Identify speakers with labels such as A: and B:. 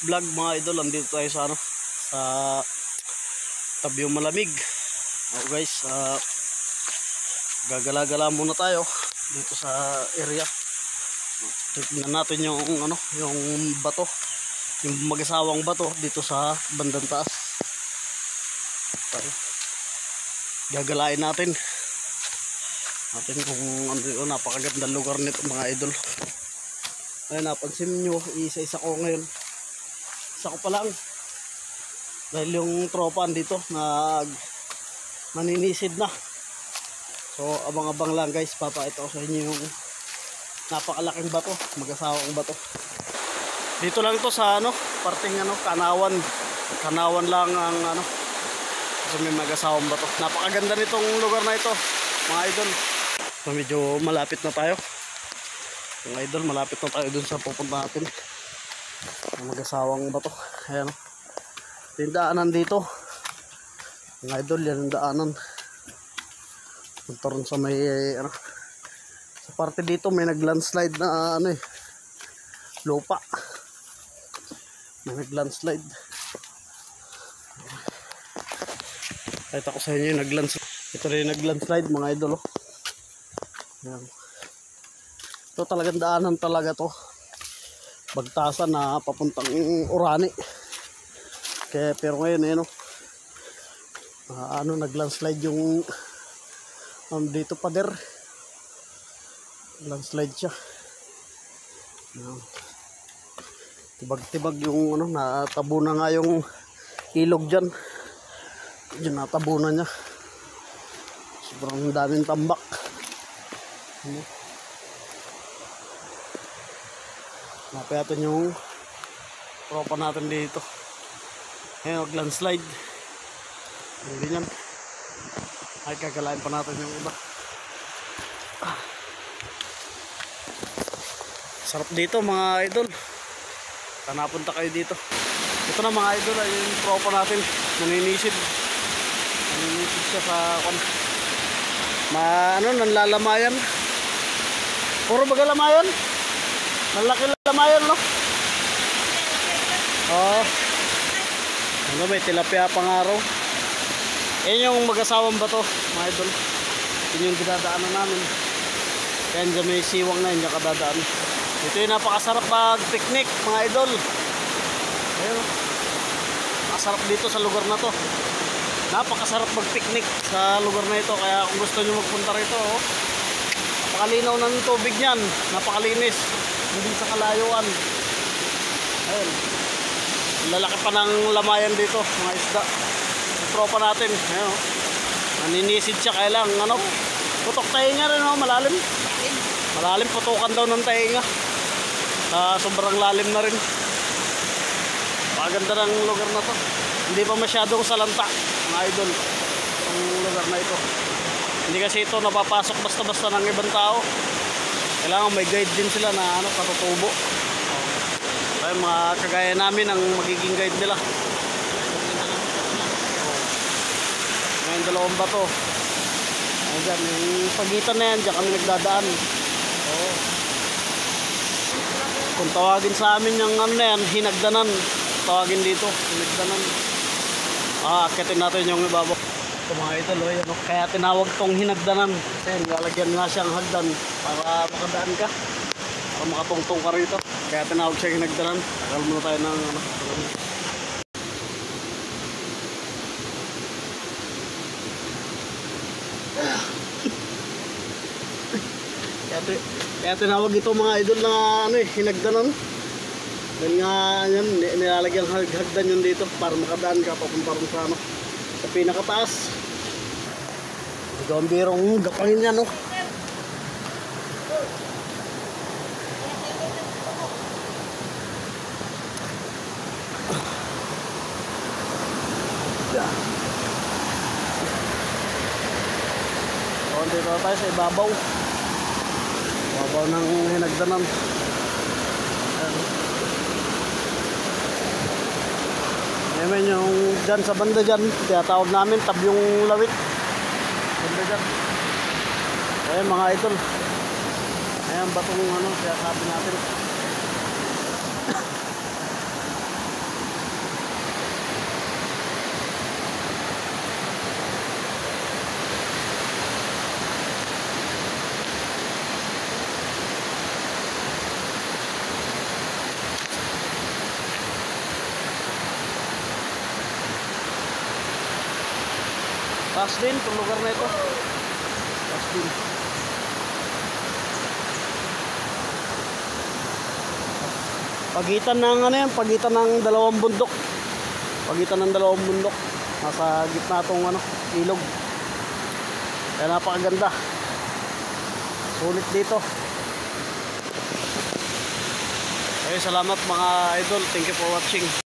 A: vlog mga idol. Andito tayo sa sa Tabyong Malamig. Guys, gagala-gala muna tayo dito sa area. Tignan natin yung yung bato, yung mag-asawang bato dito sa bandang taas. Gagalain natin kung napakagandang lugar nito mga idol. Ay, napansin nyo, isa-isa ko ngayon. Isa ko pa lang. Dahil yung tropa dito maninisid na. So abang-abang lang guys, papakita ko sa inyo yung napakalaking bato, mag-asawang bato. Dito lang to sa parting Kanawan lang ang kasi may mag-asawang bato. Napakaganda nitong lugar na ito mga idol. So, medyo malapit na tayo mga idol, malapit na tayo dun sa pupunta natin, mag-asawang bato. Ayan, yung daanan dito mga idol, yan ang daanan punta rin sa may sa parte dito may nag-landslide na lupa, may nag-landslide. Kahit ako sa inyo yung nag-landslide. Ito rin yung nag-landslide mga idol. Ayan. Ito talagang daanan talaga to, Bagtasan na papuntang Orani. Kaya pero ngayon nag-landslide yung dito pader. Landslide siya. Tibag-tibag yung natabunan nga yung ilog dyan. Diyan natabunan niya. Sobrang daming tambak. Napiatan yung tropa natin dito. Ayan, mag-landslide. Hindi yan. Ay, kagalain pa natin yung iba. Sarap dito mga idol. Napunta kayo dito. Ito na mga idol, ay yung tropa natin. Naninisid siya sa nanlalamayan. Puro baga lamayan. Malaki lamayan, no? Oh. May tilapia pang araw. Yan yung mag-asawang bato mga idol. Yun yung dinadaanan namin. Kaya dyan may siwang na yun, dyan kadadaan. Ito yung napakasarap mag-picnic mga idol. Ayun, napakasarap dito sa lugar na to. Napakasarap mag-picnic sa lugar na ito. Kaya kung gusto nyo magpunta rito, napakalinaw ng tubig nyan, napakalinis, hindi sa kalayuan. Ayun, lalaki pa ng lamayan dito mga isda. Yung tropa natin, ayun, naninisid siya. Kaya lang putok tainga rin, malalim, putukan daw ng tainga. Sobrang lalim na rin. Paganda ng lugar na to, hindi pa masyadong salanta mga idol ang lugar na ito. Hindi kasi ito napapasok basta-basta ng ibang tao. Kailangan may guide din sila na katutubo. Kaya mga kagaya namin ang magiging guide nila. Ngayon dalawang bato. Ayan, yung pagitan na yan, dyan kami nagdadaan. Kung tawagin sa amin yung yan, hinagdanan. Tawagin dito, hinagdanan. Akitin natin yung ibabaw. Ito mga idol, kaya tinawag tong hinagdanan. Kasi nilalagyan nga siyang hagdan para makadaan ka, para makatungtong ka rito. Kaya tinawag siya hinagdanan. Tagal muna tayo ng kaya tinawag ito mga idol na hinagdanan. Dahil nga yan, nilalagyan hagdan yun dito para makadaan ka papunta rin sa sa pinakataas. Ito ang birong gapangin yan, dito tayo sa ibabaw ng hinagdanan. Ayan yung dyan sa banda dyan, tinatawag namin Tabyong Lawit. Banda dyan. Ayan mga idol. Ayan batong sinasabi natin. Taas din itong lugar na ito. Taas din. Pagitan ng ano yan, pagitan ng dalawang bundok. Pagitan ng dalawang bundok. Nasa gitna itong ano, ilog. Kaya napakaganda. Sulit dito. Okay, salamat mga idol. Thank you for watching.